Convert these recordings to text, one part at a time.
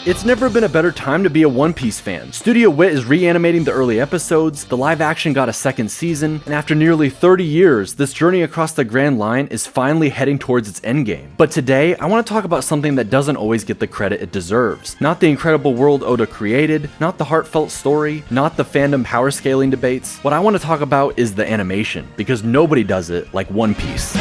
It's never been a better time to be a One Piece fan. Studio Wit is reanimating the early episodes, the live action got a second season, and after nearly 30 years, this journey across the Grand Line is finally heading towards its endgame. But today, I want to talk about something that doesn't always get the credit it deserves. Not the incredible world Oda created, not the heartfelt story, not the fandom power scaling debates. What I want to talk about is the animation, because nobody does it like One Piece.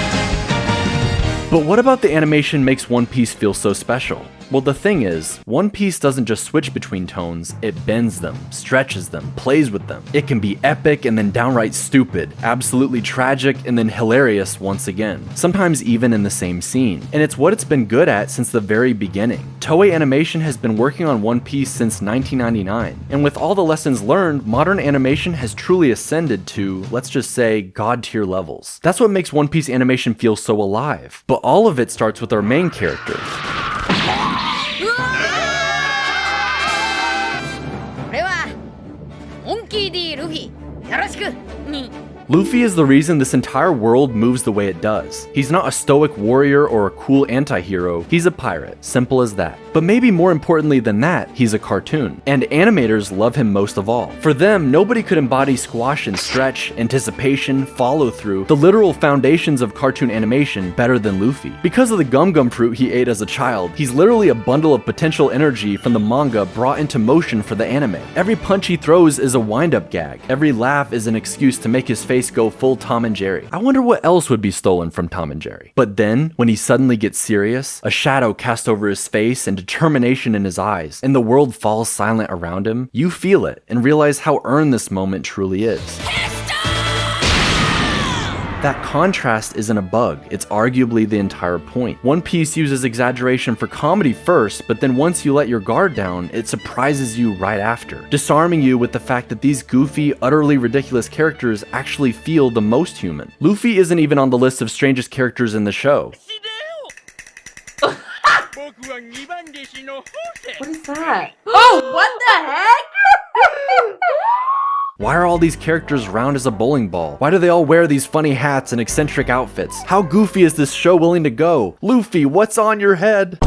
But what about the animation makes One Piece feel so special? Well, the thing is, One Piece doesn't just switch between tones, it bends them, stretches them, plays with them. It can be epic and then downright stupid, absolutely tragic and then hilarious once again, sometimes even in the same scene. And it's what it's been good at since the very beginning. Toei Animation has been working on One Piece since 1999, and with all the lessons learned, modern animation has truly ascended to, let's just say, god-tier levels. That's what makes One Piece animation feel so alive. But all of it starts with our main character. Luffy is the reason this entire world moves the way it does. He's not a stoic warrior or a cool anti-hero, he's a pirate, simple as that. But maybe more importantly than that, he's a cartoon. And animators love him most of all. For them, nobody could embody squash and stretch, anticipation, follow-through, the literal foundations of cartoon animation better than Luffy. Because of the gum-gum fruit he ate as a child, he's literally a bundle of potential energy from the manga brought into motion for the anime. Every punch he throws is a wind-up gag. Every laugh is an excuse to make his face go full Tom and Jerry. I wonder what else would be stolen from Tom and Jerry. But then, when he suddenly gets serious, a shadow cast over his face and determination in his eyes, and the world falls silent around him, you feel it and realize how earned this moment truly is. That contrast isn't a bug, it's arguably the entire point. One Piece uses exaggeration for comedy first, but then once you let your guard down, it surprises you right after, disarming you with the fact that these goofy, utterly ridiculous characters actually feel the most human. Luffy isn't even on the list of strangest characters in the show. What is that? Oh, what the heck? Why are all these characters round as a bowling ball? Why do they all wear these funny hats and eccentric outfits? How goofy is this show willing to go? Luffy, what's on your head?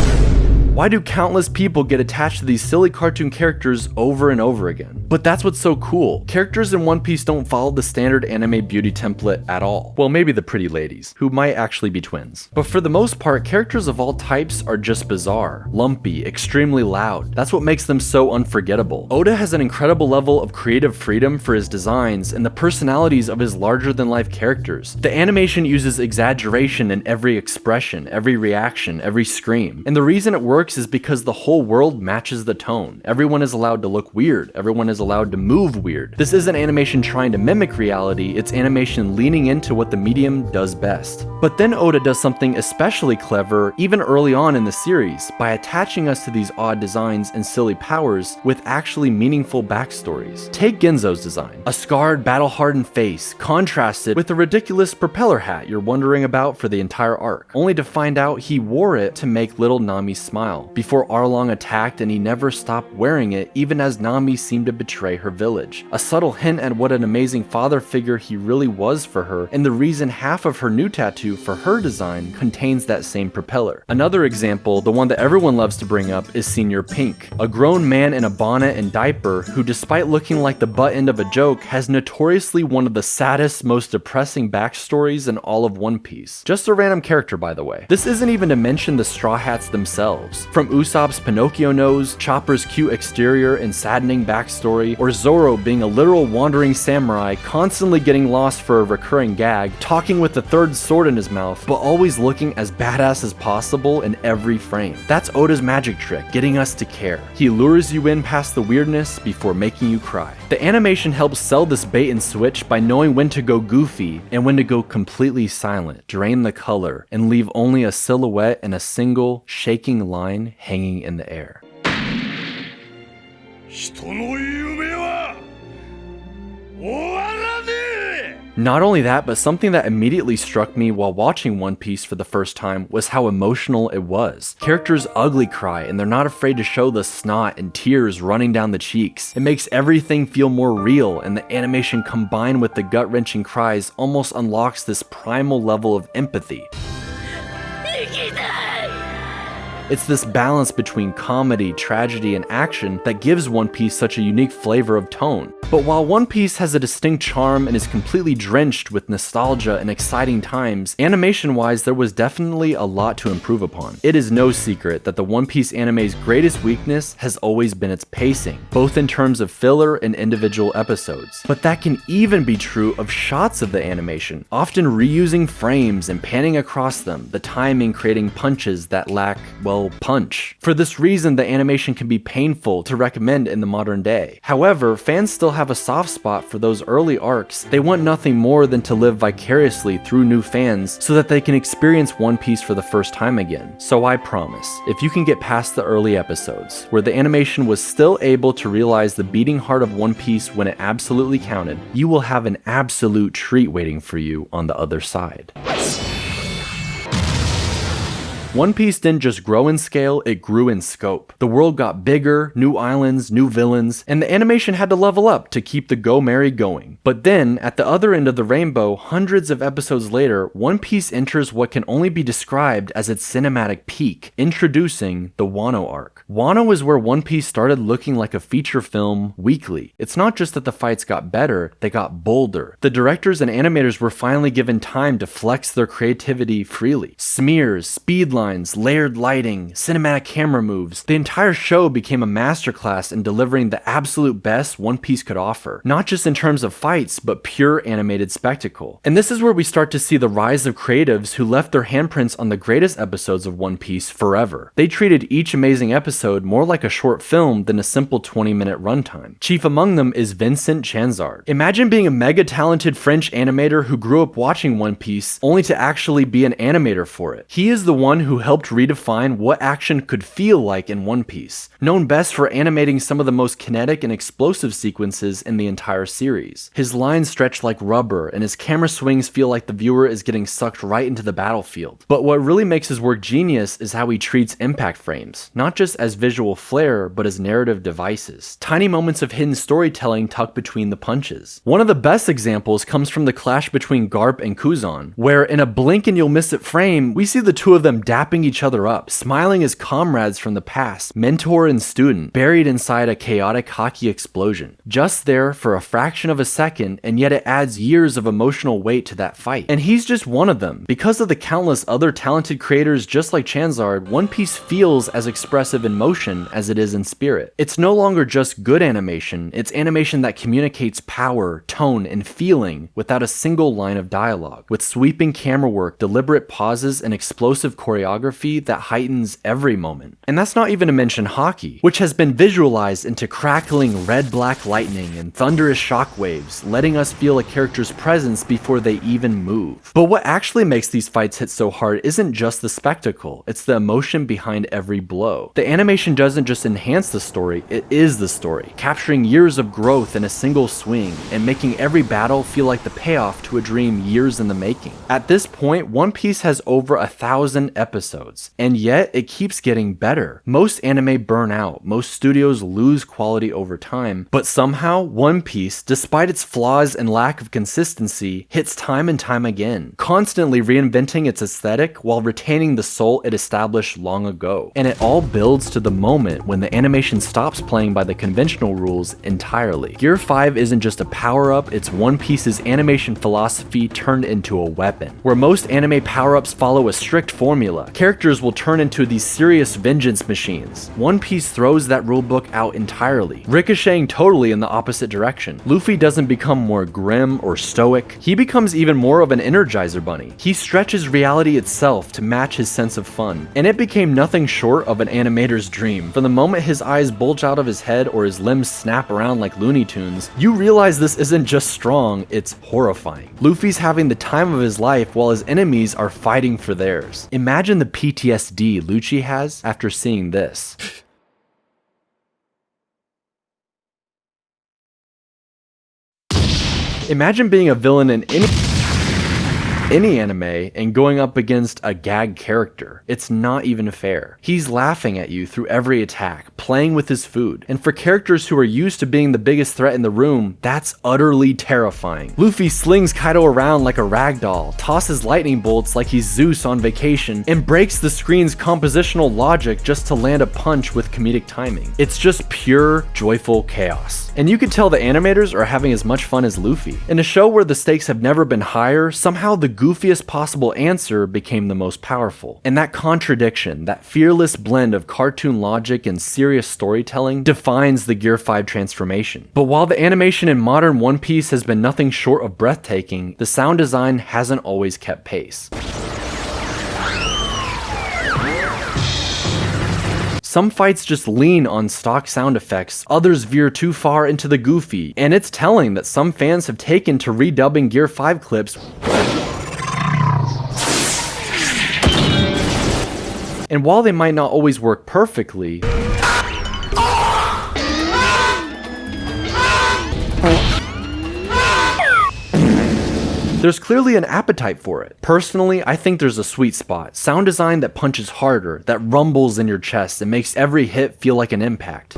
Why do countless people get attached to these silly cartoon characters over and over again? But that's what's so cool. Characters in One Piece don't follow the standard anime beauty template at all. Well, maybe the pretty ladies, who might actually be twins. But for the most part, characters of all types are just bizarre, lumpy, extremely loud. That's what makes them so unforgettable. Oda has an incredible level of creative freedom for his designs and the personalities of his larger-than-life characters. The animation uses exaggeration in every expression, every reaction, every scream. And the reason it works is because the whole world matches the tone. Everyone is allowed to look weird. Everyone is allowed to move weird. This isn't animation trying to mimic reality, it's animation leaning into what the medium does best. But then Oda does something especially clever, even early on in the series, by attaching us to these odd designs and silly powers with actually meaningful backstories. Take Genzo's design. A scarred, battle-hardened face, contrasted with a ridiculous propeller hat you're wondering about for the entire arc, only to find out he wore it to make little Nami smile. Before Arlong attacked, and he never stopped wearing it even as Nami seemed to betray her village. A subtle hint at what an amazing father figure he really was for her, and the reason half of her new tattoo for her design contains that same propeller. Another example, the one that everyone loves to bring up, is Senior Pink, a grown man in a bonnet and diaper who, despite looking like the butt end of a joke, has notoriously one of the saddest, most depressing backstories in all of One Piece. Just a random character, by the way. This isn't even to mention the Straw Hats themselves. From Usopp's Pinocchio nose, Chopper's cute exterior and saddening backstory, or Zoro being a literal wandering samurai constantly getting lost for a recurring gag, talking with the third sword in his mouth, but always looking as badass as possible in every frame. That's Oda's magic trick, getting us to care. He lures you in past the weirdness before making you cry. The animation helps sell this bait and switch by knowing when to go goofy and when to go completely silent, drain the color, and leave only a silhouette and a single, shaking line hanging in the air. Not only that, but something that immediately struck me while watching One Piece for the first time was how emotional it was. Characters ugly cry, and they're not afraid to show the snot and tears running down the cheeks. It makes everything feel more real, and the animation combined with the gut-wrenching cries almost unlocks this primal level of empathy. It's this balance between comedy, tragedy, and action that gives One Piece such a unique flavor of tone. But while One Piece has a distinct charm and is completely drenched with nostalgia and exciting times, animation-wise there was definitely a lot to improve upon. It is no secret that the One Piece anime's greatest weakness has always been its pacing, both in terms of filler and individual episodes. But that can even be true of shots of the animation, often reusing frames and panning across them, the timing creating punches that lack, well, punch. For this reason, the animation can be painful to recommend in the modern day. However, fans still have a soft spot for those early arcs. They want nothing more than to live vicariously through new fans so that they can experience One Piece for the first time again. So I promise, if you can get past the early episodes, where the animation was still able to realize the beating heart of One Piece when it absolutely counted, you will have an absolute treat waiting for you on the other side. One Piece didn't just grow in scale, it grew in scope. The world got bigger, new islands, new villains, and the animation had to level up to keep the Go Merry going. But then, at the other end of the rainbow, hundreds of episodes later, One Piece enters what can only be described as its cinematic peak, introducing the Wano arc. Wano is where One Piece started looking like a feature film weekly. It's not just that the fights got better, they got bolder. The directors and animators were finally given time to flex their creativity freely. Smears, speed lines, layered lighting, cinematic camera moves. The entire show became a masterclass in delivering the absolute best One Piece could offer, not just in terms of fights, but pure animated spectacle. And this is where we start to see the rise of creatives who left their handprints on the greatest episodes of One Piece forever. They treated each amazing episode more like a short film than a simple 20-minute runtime. Chief among them is Vincent Chanzard. Imagine being a mega talented French animator who grew up watching One Piece only to actually be an animator for it. He is the one who helped redefine what action could feel like in One Piece, known best for animating some of the most kinetic and explosive sequences in the entire series. His lines stretch like rubber, and his camera swings feel like the viewer is getting sucked right into the battlefield. But what really makes his work genius is how he treats impact frames, not just as visual flair, but as narrative devices. Tiny moments of hidden storytelling tucked between the punches. One of the best examples comes from the clash between Garp and Kuzan, where in a blink and you'll miss it frame, we see the two of them dapping each other up, smiling as comrades from the past, mentor and student, buried inside a chaotic Haki explosion. Just there for a fraction of a second, and yet it adds years of emotional weight to that fight. And he's just one of them. Because of the countless other talented creators just like Chanzard, One Piece feels as expressive in motion as it is in spirit. It's no longer just good animation, it's animation that communicates power, tone, and feeling without a single line of dialogue, with sweeping camera work, deliberate pauses, and explosive choreography that heightens every moment. And that's not even to mention Haki, which has been visualized into crackling red-black lightning and thunderous shockwaves, letting us feel a character's presence before they even move. But what actually makes these fights hit so hard isn't just the spectacle, it's the emotion behind every blow. The animation doesn't just enhance the story, it is the story, capturing years of growth in a single swing, and making every battle feel like the payoff to a dream years in the making. At this point, One Piece has over 1,000 episodes, and yet it keeps getting better. Most anime burn out, most studios lose quality over time, but somehow One Piece, despite its flaws and lack of consistency, hits time and time again, constantly reinventing its aesthetic while retaining the soul it established long ago. And it all builds to the moment when the animation stops playing by the conventional rules entirely. Gear 5 isn't just a power-up, it's One Piece's animation philosophy turned into a weapon. Where most anime power-ups follow a strict formula, characters will turn into these serious vengeance machines. One Piece throws that rulebook out entirely, ricocheting totally in the opposite direction. Luffy doesn't become more grim or stoic, he becomes even more of an Energizer Bunny. He stretches reality itself to match his sense of fun, and it became nothing short of an animator's dream. From the moment his eyes bulge out of his head or his limbs snap around like Looney Tunes, you realize this isn't just strong, it's horrifying. Luffy's having the time of his life while his enemies are fighting for theirs. Imagine the PTSD Lucci has after seeing this. Imagine being a villain in any any anime and going up against a gag character. It's not even fair. He's laughing at you through every attack, playing with his food. And for characters who are used to being the biggest threat in the room, that's utterly terrifying. Luffy slings Kaido around like a ragdoll, tosses lightning bolts like he's Zeus on vacation, and breaks the screen's compositional logic just to land a punch with comedic timing. It's just pure, joyful chaos. And you could tell the animators are having as much fun as Luffy. In a show where the stakes have never been higher, somehow the goofiest possible answer became the most powerful. And that contradiction, that fearless blend of cartoon logic and serious storytelling, defines the Gear 5 transformation. But while the animation in modern One Piece has been nothing short of breathtaking, the sound design hasn't always kept pace. Some fights just lean on stock sound effects, others veer too far into the goofy, and it's telling that some fans have taken to redubbing Gear 5 clips. And while they might not always work perfectly, there's clearly an appetite for it. Personally, I think there's a sweet spot. Sound design that punches harder, that rumbles in your chest and makes every hit feel like an impact,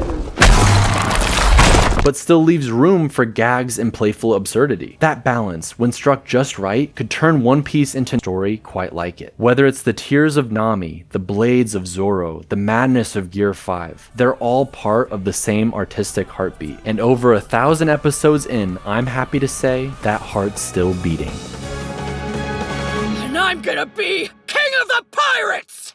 but still leaves room for gags and playful absurdity. That balance, when struck just right, could turn One Piece into a story quite like it. Whether it's the tears of Nami, the blades of Zoro, the madness of Gear 5, they're all part of the same artistic heartbeat. And over 1,000 episodes in, I'm happy to say that heart's still beating. And I'm gonna be king of the pirates!